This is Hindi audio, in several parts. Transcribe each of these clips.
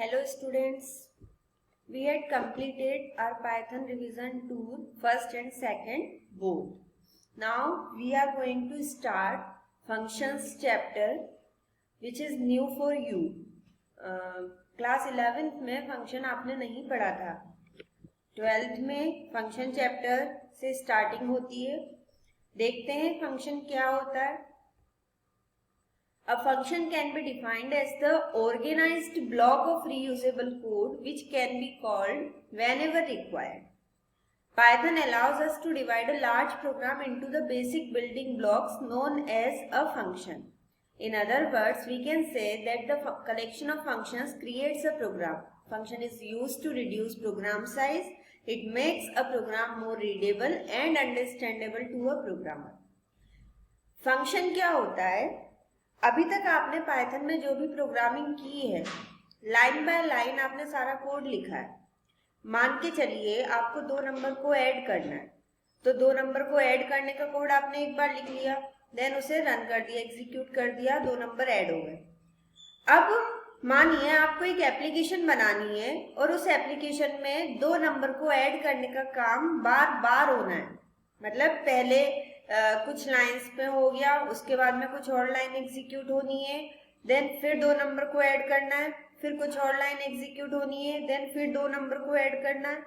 Hello students, we had completed our Python revision tour first and second both. Now we are going to start functions chapter which is new for you. Class 11th में फंक्शन आपने नहीं पढ़ा था, 12th में फंक्शन चैप्टर से स्टार्टिंग होती है। देखते हैं फंक्शन क्या होता है। A function can be defined as the organized block of reusable code which can be called whenever required. Python allows us to divide a large program into the basic building blocks known as a function. In other words, we can say that the collection of functions creates a program. Function is used to reduce program size. It makes a program more readable and understandable to a programmer. Function क्या होता है? अभी तक आपने पाइथन में जो भी प्रोग्रामिंग की है, लाइन बाय लाइन आपने सारा कोड लिखा है। मान के चलिए आपको 2 नंबर को ऐड करना है, तो 2 नंबर को ऐड करने का कोड आपने एक बार लिख लिया, देन उसे रन कर दिया, एग्जीक्यूट कर दिया, 2 नंबर ऐड हो गए। अब मानिए आपको एक एप्लीकेशन बनानी है और उस एप्लीकेशन में 2 नंबर को ऐड करने का काम बार बार होना है। मतलब पहले कुछ लाइंस पे हो गया, उसके बाद में कुछ और लाइन एग्जीक्यूट होनी है, देन फिर 2 नंबर को ऐड करना है, फिर कुछ और लाइन एग्जीक्यूट होनी है, देन फिर 2 नंबर को ऐड करना है।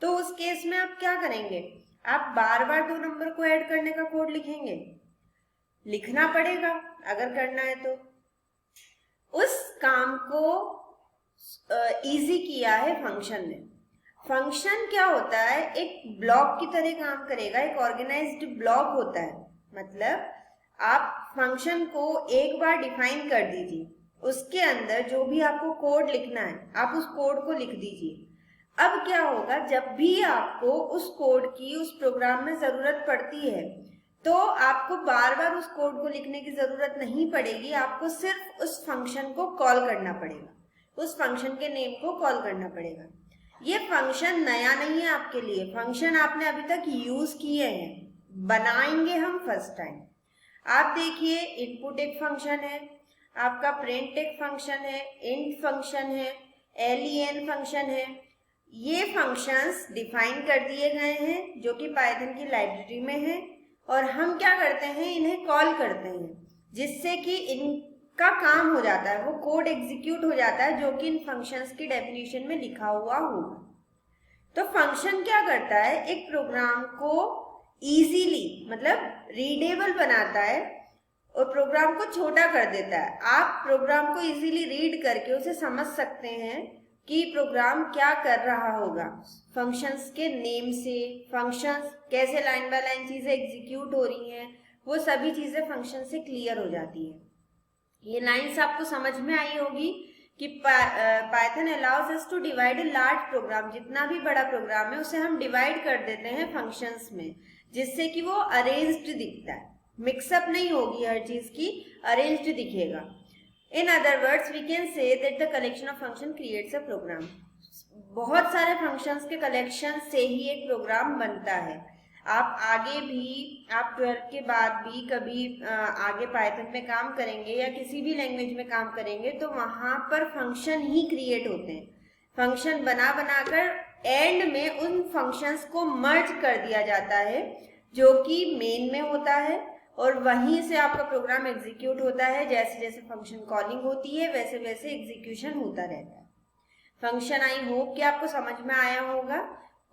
तो उस केस में आप क्या करेंगे? आप बार बार 2 नंबर को ऐड करने का कोड लिखेंगे? लिखना पड़ेगा अगर करना है तो। उस काम को इजी किया है फंक्शन ने। फंक्शन क्या होता है? एक ब्लॉक की तरह काम करेगा, एक ऑर्गेनाइज्ड ब्लॉक होता है। मतलब आप फंक्शन को एक बार डिफाइन कर दीजिए, उसके अंदर जो भी आपको कोड लिखना है आप उस कोड को लिख दीजिए। अब क्या होगा, जब भी आपको उस कोड की उस प्रोग्राम में जरूरत पड़ती है तो आपको बार बार उस कोड को लिखने की जरूरत नहीं पड़ेगी, आपको सिर्फ उस फंक्शन को कॉल करना पड़ेगा, उस फंक्शन के नेम को कॉल करना पड़ेगा। ये फंक्शन नया नहीं है आपके लिए, फंक्शन आपने अभी तक यूज किए हैं, बनाएंगे हम फर्स्ट टाइम। आप देखिए, इनपुट एक फंक्शन है, आपका प्रिंट एक फंक्शन है, इंट फंक्शन है, len फंक्शन है। ये फंक्शंस डिफाइन कर दिए गए हैं जो कि पाइथन की लाइब्रेरी में है, और हम क्या करते हैं, इन्हें कॉल करते हैं, जिससे कि इनका काम हो जाता है, वो कोड एग्जीक्यूट हो जाता है जो कि इन फंक्शंस की डेफिनेशन में लिखा हुआ होगा। तो फंक्शन क्या करता है, एक प्रोग्राम को इजीली मतलब रीडेबल बनाता है और प्रोग्राम को छोटा कर देता है। आप प्रोग्राम को इजीली रीड करके उसे समझ सकते हैं कि प्रोग्राम क्या कर रहा होगा। फंक्शंस के नेम से, फंक्शंस कैसे लाइन बाय लाइन चीजें एग्जीक्यूट हो रही हैं, वो सभी चीजें फंक्शन से क्लियर हो जाती है। ये लाइन्स आपको समझ में आई होगी कि Python allows us to divide a large program. जितना भी बड़ा प्रोग्राम है उसे हम डिवाइड कर देते हैं फंक्शंस में, जिससे कि वो अरेंज्ड दिखता है, मिक्सअप नहीं होगी, हर चीज की अरेंज्ड दिखेगा। In other words we can say that the collection of function creates a program. बहुत सारे फंक्शंस के कलेक्शन से ही एक प्रोग्राम बनता है। आप आगे भी, आप 12th के बाद भी कभी आगे पाइथन में काम करेंगे या किसी भी लैंग्वेज में काम करेंगे तो वहां पर फंक्शन ही क्रिएट होते हैं। फंक्शन बना बनाकर एंड में उन फंक्शंस को मर्ज कर दिया जाता है जो कि मेन में होता है, और वहीं से आपका प्रोग्राम एग्जीक्यूट होता है। जैसे जैसे फंक्शन कॉलिंग होती है वैसे वैसे एग्जीक्यूशन होता रहता है। फंक्शन आई होप कि आपको समझ में आया होगा।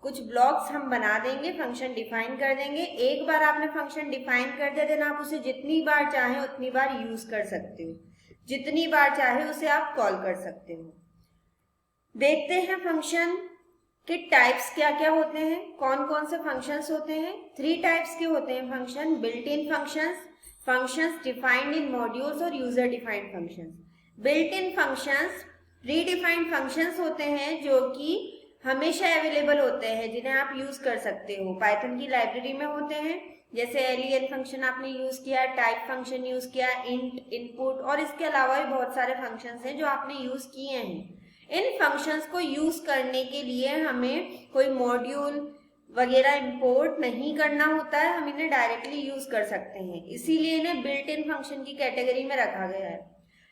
कुछ ब्लॉक्स हम बना देंगे, फंक्शन डिफाइन कर देंगे। एक बार आपने फंक्शन डिफाइन कर दिया देन आप उसे जितनी बार चाहे उतनी बार यूज कर सकते हो, जितनी बार चाहे उसे आप कॉल कर सकते हो। देखते हैं फंक्शन के टाइप्स क्या क्या होते हैं, कौन कौन से फंक्शंस होते हैं। 3 टाइप्स के होते हैं function: built in functions, functions defined in modules और user defined functions. Built in functions predefined functions होते हैं जो कि हमेशा अवेलेबल होते हैं, जिन्हें आप यूज कर सकते हो, पाइथन की लाइब्रेरी में होते हैं। जैसे len फंक्शन आपने यूज किया, टाइप फंक्शन यूज किया, इंट, इनपुट, और इसके अलावा भी बहुत सारे फंक्शंस हैं जो आपने यूज किए हैं। इन फंक्शंस को यूज करने के लिए हमें कोई मॉड्यूल वगैरह इंपोर्ट नहीं करना होता है, हम इन्हें डायरेक्टली यूज कर सकते हैं, इसीलिए इन्हें बिल्ट इन फंक्शन की कैटेगरी में रखा गया है।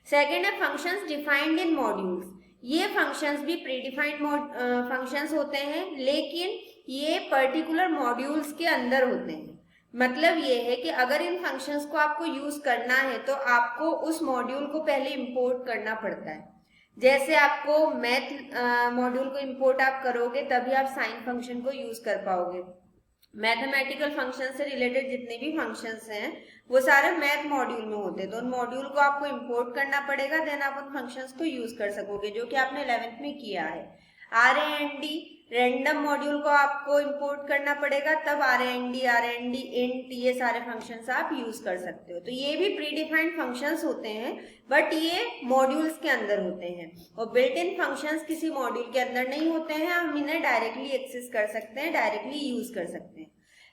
सेकेंड है फंक्शंस डिफाइंड इन मॉड्यूल्स। ये फंक्शंस भी प्रीडिफाइंड फंक्शंस होते हैं, लेकिन ये पर्टिकुलर मॉड्यूल्स के अंदर होते हैं। मतलब ये है कि अगर इन फंक्शंस को आपको यूज करना है तो आपको उस मॉड्यूल को पहले इंपोर्ट करना पड़ता है। जैसे आपको मैथ मॉड्यूल को इंपोर्ट आप करोगे तभी आप साइन फंक्शन को यूज कर पाओगे। मैथमेटिकल फंक्शन से रिलेटेड जितने भी फंक्शंस हैं वो सारे मैथ मॉड्यूल में होते हैं, तो उन मॉड्यूल को आपको इंपोर्ट करना पड़ेगा, देन आप उन फंक्शंस को यूज कर सकोगे, जो कि आपने 11th में किया है। RAND रैंडम मॉड्यूल को आपको इंपोर्ट करना पड़ेगा, तब RAND int ये सारे फंक्शंस आप यूज कर सकते हो। तो ये भी प्री डिफाइंड फंक्शंस होते हैं, बट ये मॉड्यूल्स के अंदर होते हैं, और बिल्ट इन फंक्शंस किसी मॉड्यूल के अंदर नहीं होते हैं, हम इन्हें डायरेक्टली एक्सेस कर सकते हैं, डायरेक्टली यूज कर सकते हैं।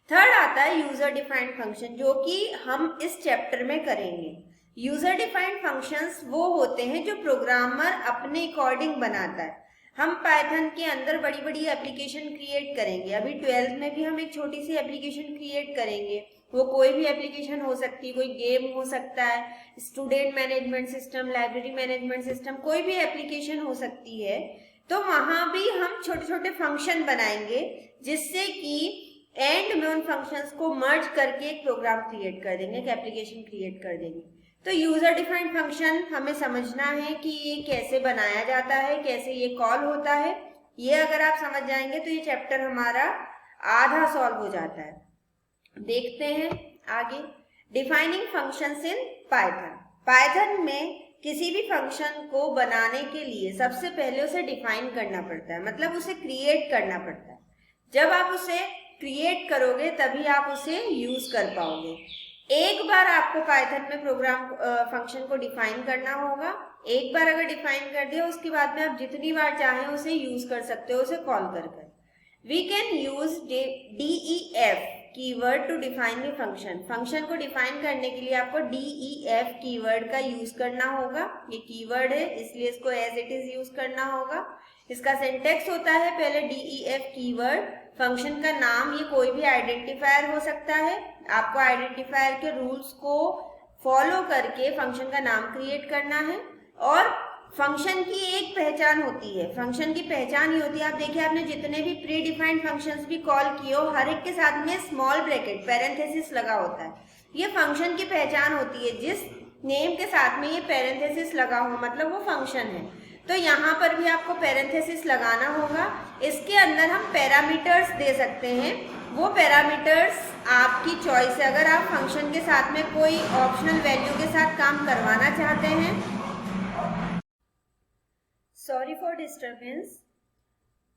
थर्ड आता है यूजर डिफाइंड फंक्शन, जो कि हम इस चैप्टर में करेंगे। यूजर डिफाइंड फंक्शंस वो होते हैं जो प्रोग्रामर अपने अकॉर्डिंग बनाता है। हम पाइथन के अंदर बड़ी बड़ी एप्लीकेशन क्रिएट करेंगे, अभी 12th में भी हम एक छोटी सी एप्लीकेशन क्रिएट करेंगे, वो कोई भी एप्लीकेशन हो सकती है, कोई गेम हो सकता है, student management system, library management system, कोई भी एप्लीकेशन हो सकती है। तो वहां भी हम छोटे छोटे फंक्शन बनाएंगे, जिससे कि एंड में उन फंक्शंस को मर्ज करके एक प्रोग्राम क्रिएट कर देंगे, एक एप्लीकेशन क्रिएट कर देंगे। तो यूजर डिफाइंड फंक्शन हमें समझना है कि ये कैसे बनाया जाता है, कैसे ये कॉल होता है। ये अगर आप समझ जाएंगे तो ये चैप्टर हमारा आधा सॉल्व हो जाता है। देखते हैं आगे, defining functions in Python. Python में किसी भी फंक्शन को बनाने के लिए सबसे पहले उसे डिफाइन करना पड़ता है, मतलब उसे क्रिएट करना पड़ता है। जब आप उसे क्रिएट करोगे तभी आप उसे यूज कर पाओगे। एक बार आपको पाइथन में प्रोग्राम फंक्शन को डिफाइन करना होगा, एक बार अगर डिफाइन कर दिया उसके बाद में आप जितनी बार चाहें उसे यूज कर सकते हो, उसे कॉल कर कर। We can use DEF keyword to define the function. Function को डिफाइन करने के लिए आपको DEF कीवर्ड का यूज करना होगा। ये कीवर्ड है इसलिए इसको एज इट इज यूज करना होगा। इसका सिंटेक्स होता है, पहले DEF कीवर्ड, फंक्शन का नाम, ये कोई भी आइडेंटिफायर हो सकता है। आपको आइडेंटिफायर के रूल्स को फॉलो करके फंक्शन का नाम क्रिएट करना है। और फंक्शन की एक पहचान होती है, फंक्शन की पहचान ही होती है, आप देखिए आपने जितने भी प्री डिफाइंड फंक्शंस भी कॉल किए हो, हर एक के साथ में स्मॉल ब्रैकेट पैरेंथेसिस लगा होता है। ये फंक्शन की पहचान होती है, जिस नेम के साथ में ये पैरेंथेसिस लगा हो मतलब वो फंक्शन है। तो यहाँ पर भी आपको पैरेंथेसिस लगाना होगा। इसके अंदर हम पैरामीटर्स दे सकते हैं, वो पैरामीटर्स आपकी चॉइस है। अगर आप फंक्शन के साथ में कोई ऑप्शनल वैल्यू के साथ काम करवाना चाहते हैं, सॉरी फॉर डिस्टर्बेंस।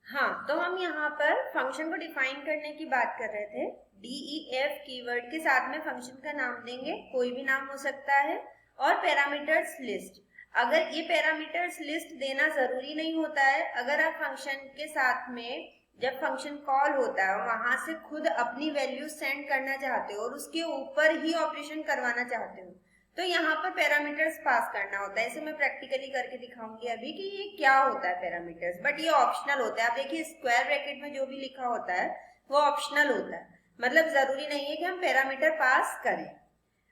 हाँ, तो हम यहाँ पर फंक्शन को डिफाइन करने की बात कर रहे थे। DEF कीवर्ड के साथ में फंक्शन का नाम देंगे, कोई भी नाम हो सकता है, और पैरामीटर्स लिस्ट। अगर ये पैरामीटर्स लिस्ट देना जरूरी नहीं होता है, अगर आप फंक्शन के साथ में जब फंक्शन कॉल होता है वहां से खुद अपनी वैल्यू सेंड करना चाहते हो और उसके ऊपर ही ऑपरेशन करवाना चाहते हो, तो यहाँ पर पैरामीटर्स पास करना होता है। इसे मैं प्रैक्टिकली करके दिखाऊंगी अभी कि ये क्या होता है पैरामीटर्स, बट ये ऑप्शनल होता है। आप देखिए स्क्वायर ब्रैकेट में जो भी लिखा होता है वो ऑप्शनल होता है, मतलब जरूरी नहीं है कि हम पैरामीटर पास करें।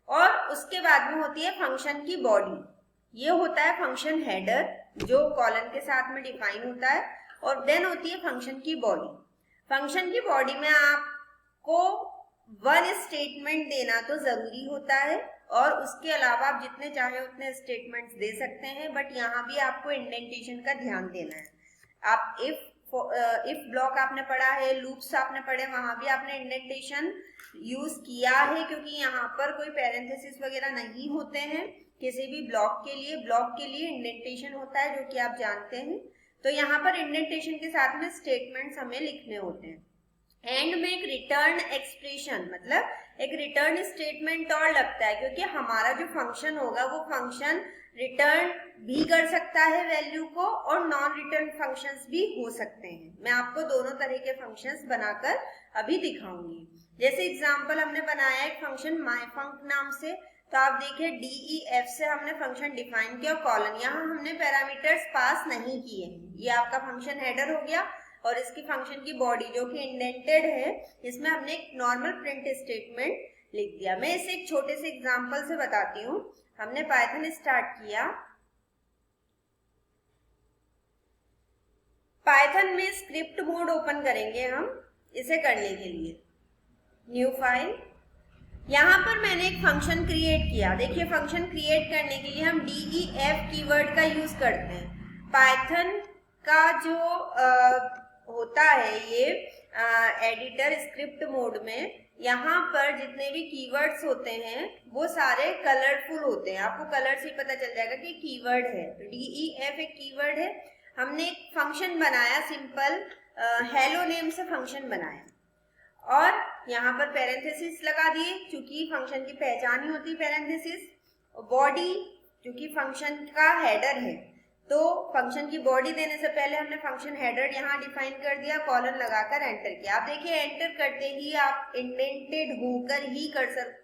और उसके बाद में होती है फंक्शन की बॉडी, ये होता है फंक्शन हेडर जो कॉलन के साथ में डिफाइन होता है, और देन होती है फंक्शन की बॉडी। फंक्शन की बॉडी में आपको वन स्टेटमेंट देना तो जरूरी होता है, और उसके अलावा आप जितने चाहे उतने स्टेटमेंट्स दे सकते हैं, बट यहाँ भी आपको इंडेंटेशन का ध्यान देना है। आप इफ ब्लॉक आपने पढ़ा है, लूप्स आपने पढ़े, वहां भी आपने इंडेंटेशन यूज किया है, क्योंकि यहाँ पर कोई पैरेंथेसिस वगैरह नहीं होते हैं किसी भी ब्लॉक के लिए। ब्लॉक के लिए इंडेंटेशन होता है, जो कि आप जानते हैं। तो यहाँ पर इंडेंटेशन के साथ में स्टेटमेंट्स हमें लिखने होते हैं। एंड में एक रिटर्न एक्सप्रेशन, मतलब एक रिटर्न स्टेटमेंट और लगता है, क्योंकि हमारा जो फंक्शन होगा वो फंक्शन रिटर्न भी कर सकता है वैल्यू को, और नॉन रिटर्न फंक्शंस भी हो सकते हैं। मैं आपको दोनों तरह के फंक्शंस बनाकर अभी दिखाऊंगी। जैसे एग्जांपल हमने बनाया एक फंक्शन myfunc नाम से, तो आप देखिए DEF से हमने फंक्शन डिफाइन किया, कॉलन, यहाँ हमने पैरामीटर्स पास नहीं किए हैं। ये आपका फंक्शन हेडर हो गया, और इसकी फंक्शन की बॉडी जो कि इंडेंटेड है, इसमें हमने एक नॉर्मल प्रिंट स्टेटमेंट लिख दिया। मैं इसे एक छोटे से एग्जांपल से बताती हूँ। हमने पाइथन स्टार्ट किया, पाइथन में स्क्रिप्ट मोड ओपन करेंगे हम इसे करने के लिए। न्यू फाइल, यहाँ पर मैंने एक फंक्शन क्रिएट किया। देखिए फंक्शन क्रिएट करने के लिए हम DEF कीवर्ड का यूज करते हैं। पाइथन का जो होता है ये एडिटर स्क्रिप्ट मोड में, यहाँ पर जितने भी कीवर्ड्स होते हैं वो सारे कलरफुल होते हैं। आपको कलर से पता चल जाएगा कि कीवर्ड है। तो DEF एक कीवर्ड है। हमने एक फंक्शन बनाया, सिंपल हेलो नेम से फंक्शन बनाया और यहाँ पर पैरेंथेसिस लगा दिए क्योंकि फंक्शन की पहचान ही होती है पैरेंथेसिस। बॉडी क्योंकि फंक्शन का हेडर है तो फंक्शन की बॉडी देने से पहले हमने फंक्शन हेडर यहाँ डिफाइन कर दिया, कॉलन लगाकर एंटर किया। आप देखिए एंटर करते ही आप इंडेंटेड होकर ही कर्सर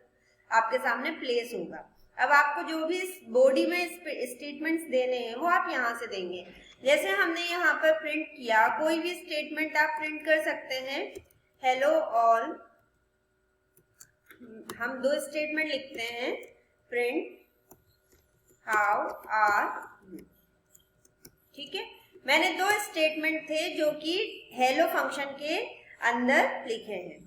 आपके सामने प्लेस होगा। अब आपको जो भी बॉडी में स्टेटमेंट्स देने हैं वो आप यहाँ से देंगे। जैसे हमने यहाँ पर प्रिंट किया, कोई भी स्टेटमेंट आप प्रिंट कर सकते हैं। हेलो ऑल, हम दो स्टेटमेंट लिखते हैं, प्रिंट हाउ आर, ठीक है। मैंने दो स्टेटमेंट थे जो कि हेलो फंक्शन के अंदर लिखे हैं।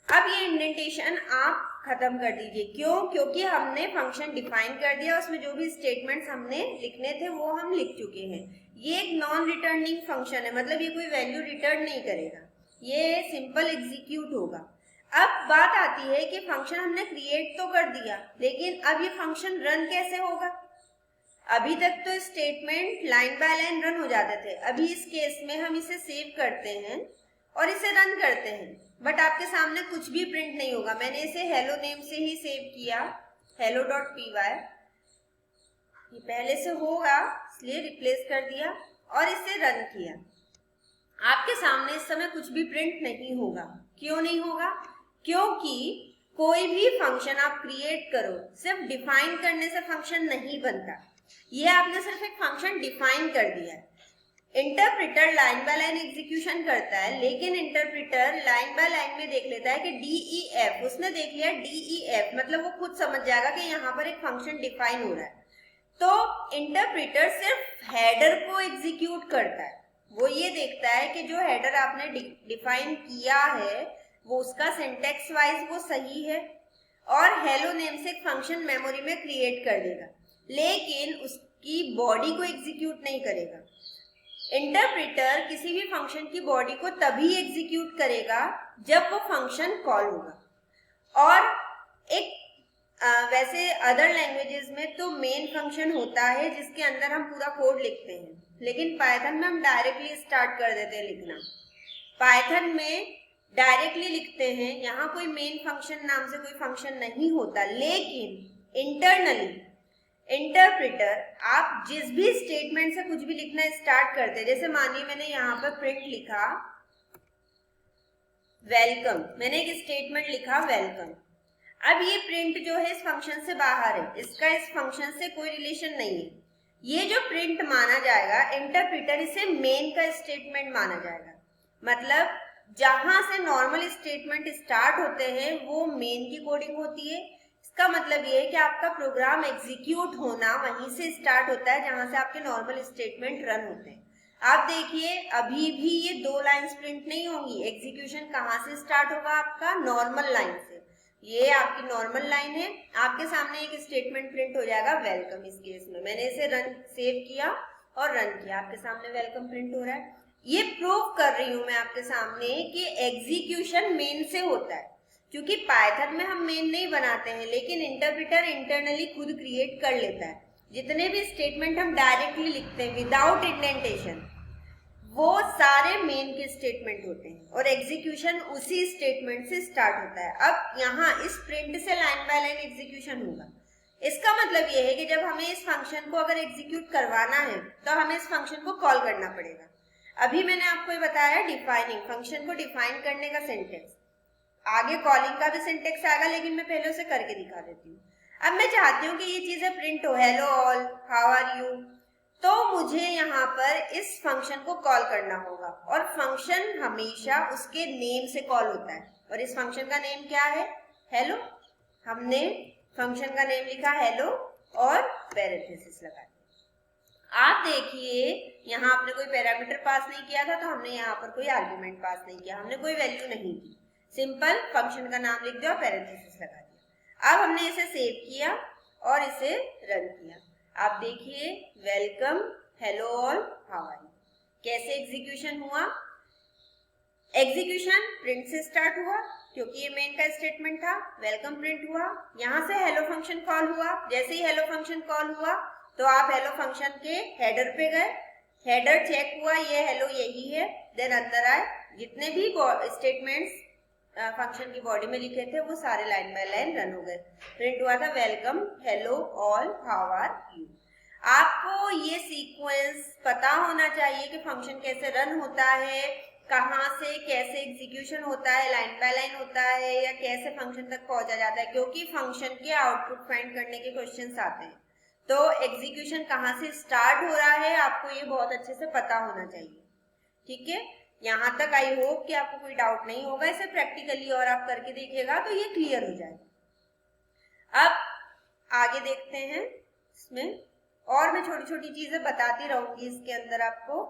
अब ये इंडेंटेशन आप खत्म कर दीजिए। क्यों? क्योंकि हमने फंक्शन डिफाइन कर दिया, उसमें जो भी स्टेटमेंट्स हमने लिखने थे वो हम लिख चुके हैं। ये एक नॉन रिटर्निंग फंक्शन है, मतलब ये कोई वैल्यू रिटर्न नहीं करेगा, ये सिंपल एग्जीक्यूट होगा। अब बात आती है कि फंक्शन हमने क्रिएट तो कर दिया, लेकिन अब ये फंक्शन रन कैसे होगा? अभी तक तो statement line by line run हो जाते थे, अभी इस केस में हम इसे सेव करते हैं और इसे रन करते हैं, बट आपके सामने कुछ भी प्रिंट नहीं होगा। मैंने इसे हेलो नेम से ही सेव किया, hello.py, ये पहले से होगा इसलिए रिप्लेस कर दिया और इसे रन किया। आपके सामने इस समय कुछ भी प्रिंट नहीं होगा। क्यों नहीं होगा? क्योंकि कोई भी फंक्शन आप क्रिएट करो, सिर्फ डिफाइन करने से फंक्शन नहीं बनता। ये आपने सिर्फ एक फंक्शन डिफाइन कर दिया है। Interpreter line by line execution करता है, लेकिन इंटरप्रिटर लाइन बाय लाइन में देख लेता है कि DEF, उसने देख लिया DEF, मतलब वो खुद समझ जाएगा कि यहाँ पर एक फंक्शन डिफाइन हो रहा है। तो इंटरप्रिटर सिर्फ हेडर को एग्जीक्यूट करता है, वो ये देखता है कि जो हेडर आपने डिफाइन किया है वो उसका सिंटेक्स वाइज वो सही है और हेलो नेम से एक फंक्शन मेमोरी में क्रिएट कर देगा, लेकिन उसकी बॉडी को एग्जीक्यूट नहीं करेगा। इंटरप्रिटर किसी भी फंक्शन की बॉडी को तभी एग्जीक्यूट करेगा जब वो फंक्शन कॉल होगा। और एक वैसे अदर लैंग्वेजेस में तो मेन फंक्शन होता है जिसके अंदर हम पूरा कोड लिखते हैं, लेकिन पाइथन में हम डायरेक्टली स्टार्ट कर देते हैं लिखना। पाइथन में डायरेक्टली लिखते हैं, यहाँ कोई मेन फंक्शन नाम से कोई फंक्शन नहीं होता, लेकिन इंटरनली इंटरप्रिटर आप जिस भी स्टेटमेंट से कुछ भी लिखना स्टार्ट करते हैं, जैसे मानिए मैंने यहाँ पर प्रिंट लिखा वेलकम, मैंने एक स्टेटमेंट लिखा वेलकम। अब ये प्रिंट जो है इस फंक्शन से बाहर है, इसका इस फंक्शन से कोई रिलेशन नहीं है। ये जो प्रिंट माना जाएगा, इंटरप्रिटर इसे मेन का स्टेटमेंट माना जाएगा। मतलब जहां से नॉर्मल स्टेटमेंट स्टार्ट होते हैं वो मेन की कोडिंग होती है। इसका मतलब ये है कि आपका प्रोग्राम एग्जीक्यूट होना वहीं से स्टार्ट होता है जहां से आपके नॉर्मल स्टेटमेंट रन होते हैं। आप देखिए अभी भी ये दो लाइन्स प्रिंट नहीं होंगी, एग्जीक्यूशन कहाँ से स्टार्ट होगा? आपका नॉर्मल लाइन से। ये आपकी नॉर्मल लाइन है, आपके सामने एक स्टेटमेंट प्रिंट हो जाएगा वेलकम। इस केस में मैंने इसे रन सेव किया और रन किया, आपके सामने वेलकम प्रिंट हो रहा है। ये प्रूव कर रही हूं मैं आपके सामने कि एग्जीक्यूशन मेन से होता है, क्योंकि पाइथन में हम मेन नहीं बनाते हैं, लेकिन इंटरप्रिटर इंटरनली खुद क्रिएट कर लेता है। जितने भी स्टेटमेंट हम डायरेक्टली लिखते हैं विदाउट इंडेंटेशन, वो सारे मेन के स्टेटमेंट होते हैं और एग्जीक्यूशन उसी स्टेटमेंट से स्टार्ट होता है। अब यहाँ इस प्रिंट से लाइन बाय लाइन एग्जीक्यूशन होगा। इसका मतलब ये है कि जब हमें इस फंक्शन को अगर एग्जीक्यूट करवाना है तो हमें इस फंक्शन को कॉल करना पड़ेगा। अभी मैंने आपको ये बताया डिफाइनिंग, फंक्शन को डिफाइन करने का सिंटेक्स, आगे कॉलिंग का भी सिंटेक्स आएगा, लेकिन मैं पहले उसे करके दिखा देती हूँ। अब मैं चाहती हूँ कि ये चीजें प्रिंट हो, hello all, how are you, तो मुझे यहाँ पर इस फंक्शन को कॉल करना होगा और फंक्शन हमेशा उसके नेम से कॉल होता है और इस फंक्शन का नेम क्या है? हेलो। हमने फंक्शन का नेम लिखा हेलो और पैरेंथेसिस लगा दिया। आप देखिए यहाँ आपने कोई पैरामीटर पास नहीं किया था, तो हमने यहाँ पर कोई आर्ग्यूमेंट पास नहीं किया, हमने कोई वैल्यू नहीं दी, सिंपल फंक्शन का नाम लिख दिया और पैरेंथेसिस लगा दिया। अब हमने इसे सेव किया और इसे रन किया। आप देखिए welcome hello all how are you, कैसे एग्जीक्यूशन हुआ। एग्जीक्यूशन प्रिंट से स्टार्ट हुआ क्योंकि ये मेन का स्टेटमेंट था, वेलकम प्रिंट हुआ, यहाँ से हेलो फंक्शन कॉल हुआ। जैसे ही हेलो फंक्शन कॉल हुआ तो आप हेलो फंक्शन के हेडर पे गए, हेडर चेक हुआ, ये हेलो यही है, देन अंदर आए, जितने भी स्टेटमेंट्स फंक्शन की बॉडी में लिखे थे वो सारे लाइन बाय लाइन रन हो गए। प्रिंट हुआ था welcome hello all how are you. आपको ये सीक्वेंस पता होना चाहिए कि फंक्शन कैसे रन होता है, कहाँ से कैसे एग्जीक्यूशन होता है, लाइन बाय लाइन होता है या कैसे फंक्शन तक पहुंचा जाता है, क्योंकि फंक्शन के आउटपुट फाइंड करने के क्वेश्चंस आते हैं। तो एग्जीक्यूशन कहाँ से स्टार्ट हो रहा है आपको ये बहुत अच्छे से पता होना चाहिए। ठीक है, यहाँ तक आई होप कि आपको कोई डाउट नहीं होगा। इसे प्रैक्टिकली और आप करके देखिएगा तो ये क्लियर हो जाएगा। अब आगे देखते हैं, इसमें और मैं छोटी छोटी चीजें बताती रहूंगी इसके अंदर आपको।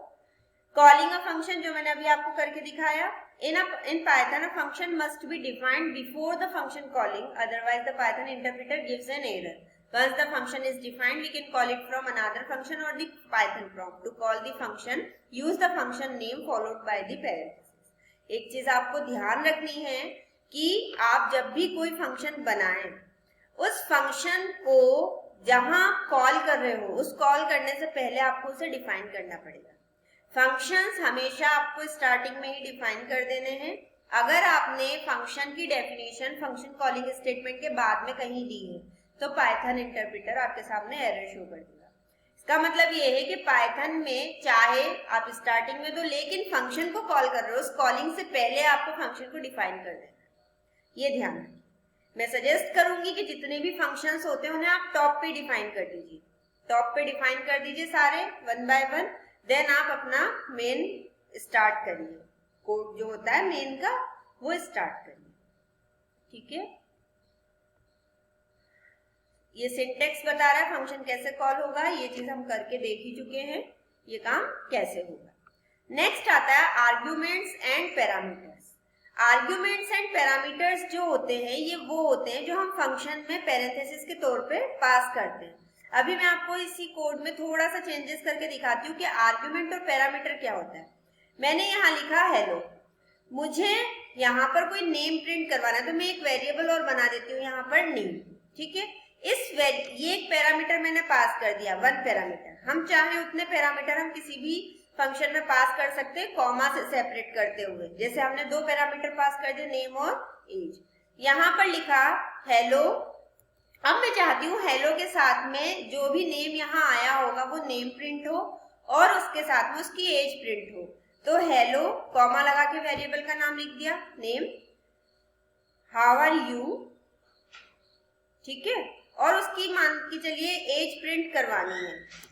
कॉलिंग अ फंक्शन जो मैंने अभी आपको करके दिखाया, in Python a function must be defined before the function calling, otherwise the Python interpreter gives an error. Once the function is defined, we can call it from another function or the Python prompt. To call the function, use the function name followed by the parenthesis. एक चीज आपको ध्यान रखनी है कि आप जब भी कोई फंक्शन बनाएं, उस फंक्शन को जहां कॉल कर रहे हो उस कॉल करने से पहले आपको उसे डिफाइन करना पड़ेगा। फंक्शंस हमेशा आपको स्टार्टिंग में ही डिफाइन कर देने हैं। अगर आपने फंक्शन की डेफिनेशन फंक्शन कॉलिंग स्टेटमेंट के बाद में कहीं दी है तो पाइथन इंटरप्रेटर आपके सामने एरर शो कर देगा। इसका मतलब ये है कि पाइथन में चाहे आप स्टार्टिंग में दो, लेकिन फंक्शन को कॉल कर रहे हो, उस कॉलिंग से पहले आपको फंक्शन को डिफाइन कर देना, ये ध्यान रखिए। मैं सजेस्ट करूंगी कि जितने भी फंक्शंस होते हैं उन्हें आप टॉप पे डिफाइन कर दीजिए, टॉप पे डिफाइन कर दीजिए सारे वन बाय वन, देन आप अपना मेन स्टार्ट करिए, कोड जो होता है मेन का वो स्टार्ट करिए। ठीक है, ये सिंटेक्स बता रहा है फंक्शन कैसे कॉल होगा, ये चीज हम करके देख ही चुके हैं, ये काम कैसे होगा। नेक्स्ट आता है arguments and parameters. Arguments and parameters जो होते हैं ये वो होते हैं जो हम फंक्शन में पैरेंथेसिस के तौर पे पास करते हैं। अभी मैं आपको इसी कोड में थोड़ा सा चेंजेस करके दिखाती हूँ कि आर्ग्यूमेंट और पैरामीटर क्या होता है। मैंने यहाँ लिखा हेलो, मुझे यहाँ पर कोई नेम प्रिंट करवाना है तो मैं एक वेरिएबल और बना देती हूँ यहाँ पर नेम। ठीक है, ये एक पैरामीटर मैंने पास कर दिया, वन पैरामीटर। हम चाहे उतने पैरामीटर हम किसी भी फंक्शन में पास कर सकते हैं कॉमा से सेपरेट करते हुए। जैसे हमने दो पैरामीटर पास कर दिए, नेम और एज। यहाँ पर लिखा हेलो, अब मैं चाहती हूँ हेलो के साथ में जो भी नेम यहाँ आया होगा वो नेम प्रिंट हो और उसके साथ में उसकी एज प्रिंट हो। तो हेलो कॉमा लगा के वेरिएबल का नाम लिख दिया नेम, हाउ आर यू, ठीक है, और उसकी मान की चलिए एज प्रिंट करवानी है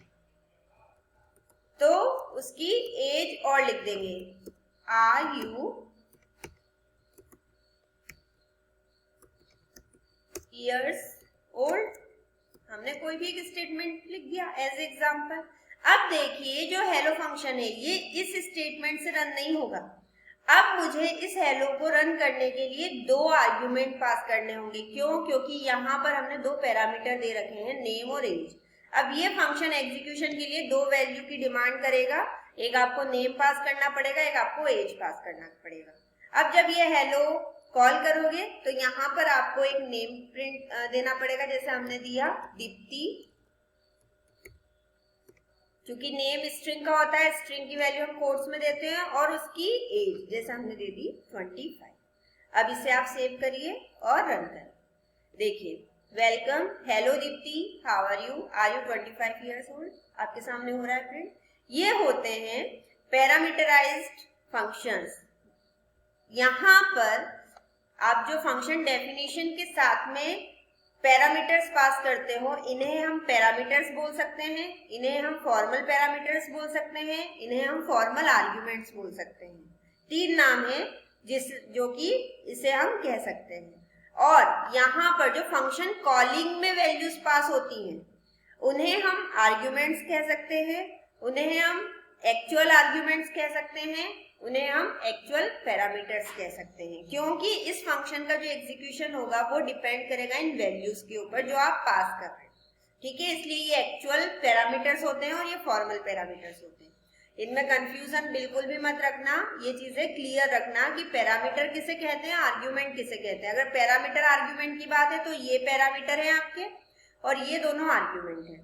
तो उसकी एज और लिख देंगे, आर यू ईयर्स ओल्ड। हमने कोई भी एक स्टेटमेंट लिख दिया एज एग्जाम्पल। अब देखिए जो हेलो फंक्शन है ये इस स्टेटमेंट से रन नहीं होगा। अब मुझे इस हेलो को रन करने के लिए दो आर्ग्यूमेंट पास करने होंगे। क्यों? क्योंकि यहाँ पर हमने दो पैरामीटर दे रखे हैं, नेम और एज। अब ये फंक्शन एग्जीक्यूशन के लिए दो वैल्यू की डिमांड करेगा, एक आपको नेम पास करना पड़ेगा, एक आपको एज पास करना पड़ेगा। अब जब ये हेलो कॉल करोगे तो यहाँ पर आपको एक नेम प्रिंट देना पड़ेगा, जैसे हमने दिया दीप्ति, क्योंकि नेम स्ट्रिंग का होता है, स्ट्रिंग की वैल्यू हम कोट्स में देते हैं, और उसकी एज जैसे हमने दे दी 25। अब इसे आप सेव करिए और रन करें। देखिए welcome hello Deepti, how are you 25 years old, आपके सामने हो रहा है प्रिंट। ये होते हैं पैरामीटराइज्ड फंक्शंस। यहाँ पर आप जो फंक्शन डेफिनेशन के साथ में पैरामीटर्स पास करते हो, इन्हें हम पैरामीटर्स बोल सकते हैं, इन्हें हम फॉर्मल पैरामीटर्स बोल सकते हैं, इन्हें हम फॉर्मल आर्ग्यूमेंट्स बोल सकते हैं। तीन नाम है जो कि इसे हम कह सकते हैं। और यहाँ पर जो फंक्शन कॉलिंग में वैल्यूज पास होती हैं उन्हें हम आर्ग्यूमेंट्स कह सकते हैं, उन्हें हम एक्चुअल आर्ग्यूमेंट्स कह सकते हैं, उन्हें हम एक्चुअल पैरामीटर्स कह सकते हैं, क्योंकि इस फंक्शन का जो एग्जीक्यूशन होगा वो डिपेंड करेगा इन वैल्यूज के ऊपर जो आप पास कर रहे हैं। ठीक है, इसलिए ये एक्चुअल पैरामीटर्स होते हैं और ये फॉर्मल पैरामीटर्स होते हैं। इनमें कंफ्यूजन बिल्कुल भी मत रखना, ये चीजें क्लियर रखना कि पैरामीटर किसे कहते हैं, आर्ग्यूमेंट किसे कहते हैं। अगर पैरामीटर आर्ग्यूमेंट की बात है तो ये पैरामीटर है आपके और ये दोनों आर्ग्यूमेंट है।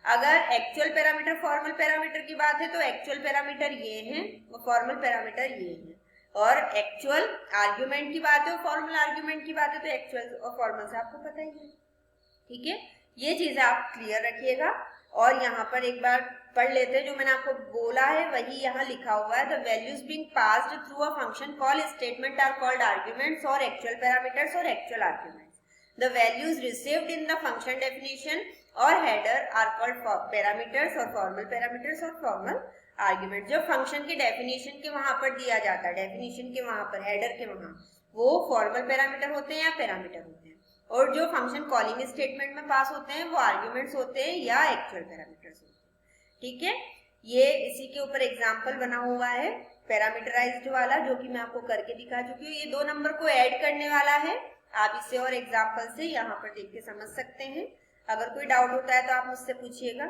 अगर एक्चुअल पैरामीटर फॉर्मल पैरामीटर की बात है तो एक्चुअल पैरामीटर ये हैं और फॉर्मल पैरामीटर ये हैं, और एक्चुअल आर्ग्यूमेंट की बात है और फॉर्मल आर्ग्यूमेंट की बात है तो एक्चुअल और फॉर्मल से आपको पता ही है। ठीक है, ये चीजें आप क्लियर रखिएगा। और यहाँ पर एक बार पढ़ लेते हैं, जो मैंने आपको बोला है वही यहाँ लिखा हुआ है। The values being passed through a function call statement are called arguments और एक्चुअल पैरामीटर्स और actual arguments. The values received in the function definition और हेडर आर कॉल्ड पैरामीटर्स और फॉर्मल पैरामीटर्स और फॉर्मल आर्ग्यूमेंट। जो फंक्शन के डेफिनेशन के वहां पर दिया जाता है, डेफिनेशन के वहां पर, हेडर के वहां, वो फॉर्मल पैरामीटर होते हैं या पैरामीटर होते हैं, और जो फंक्शन कॉलिंग स्टेटमेंट में पास होते हैं वो आर्ग्यूमेंट्स होते हैं या एक्चुअल पैरामीटर्स होते हैं। ठीक है, ये इसी के ऊपर एग्जांपल बना हुआ है पैरामीटराइज्ड वाला, जो कि मैं आपको करके दिखा चुकी हूँ। ये 2 नंबर को ऐड करने वाला है, आप इसे और एग्जांपल से यहाँ पर देख के समझ सकते हैं। अगर कोई डाउट होता है तो आप मुझसे पूछिएगा।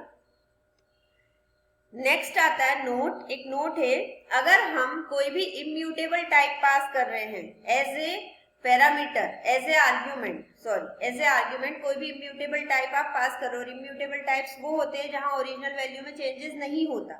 नेक्स्ट आता है नोट। एक नोट है, अगर हम कोई भी इम्यूटेबल टाइप पास कर रहे हैं as a parameter, as a argument कोई भी इम्यूटेबल टाइप आप पास करो, और इम्यूटेबल टाइप्स वो होते हैं जहां ओरिजिनल वैल्यू में चेंजेस नहीं होता।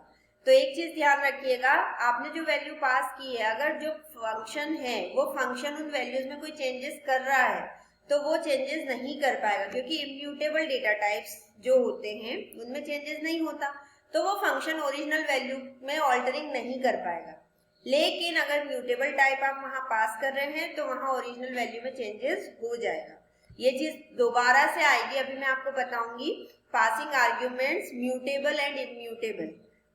तो एक चीज ध्यान रखिएगा, आपने जो वैल्यू पास की है, अगर जो फंक्शन है वो फंक्शन उन वैल्यूज में कोई चेंजेस कर रहा है तो वो चेंजेस नहीं कर पाएगा, क्योंकि इम्यूटेबल डेटा टाइप्स जो होते हैं उनमें चेंजेस नहीं होता, तो वो फंक्शन ओरिजिनल वैल्यू में ऑल्टरिंग नहीं कर पाएगा। लेकिन अगर म्यूटेबल टाइप आप वहां पास कर रहे हैं तो वहां ओरिजिनल वैल्यू में चेंजेस हो जाएगा। ये चीज दोबारा से आएगी, अभी मैं आपको बताऊंगी passing arguments mutable and immutable,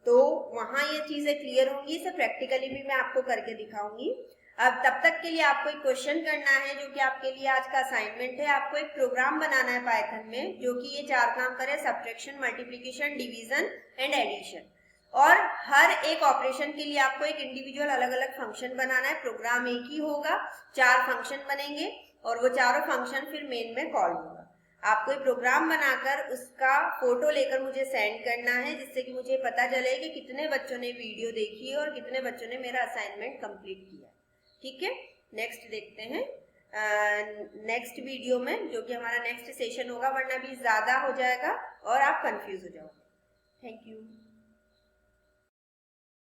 तो वहां ये चीजें क्लियर होंगी। इसे प्रैक्टिकली भी मैं आपको करके दिखाऊंगी। अब तब तक के लिए आपको एक क्वेश्चन करना है जो कि आपके लिए आज का असाइनमेंट है। आपको एक प्रोग्राम बनाना है पाइथन में जो कि ये 4 काम करे, subtraction, multiplication, division and addition, और हर एक ऑपरेशन के लिए आपको एक इंडिविजुअल अलग अलग फंक्शन बनाना है। प्रोग्राम एक ही होगा, 4 फंक्शन बनेंगे और वो चारों फंक्शन फिर मेन में कॉल होगा। आपको एक प्रोग्राम बनाकर उसका फोटो लेकर मुझे सेंड करना है, जिससे कि मुझे पता चले कि कितने बच्चों ने वीडियो देखी है और कितने बच्चों ने मेरा असाइनमेंट कंप्लीट किया। ठीक है, नेक्स्ट देखते हैं नेक्स्ट वीडियो में, जो कि हमारा नेक्स्ट सेशन होगा, वरना भी ज्यादा हो जाएगा और आप कंफ्यूज हो जाओगे। Thank you.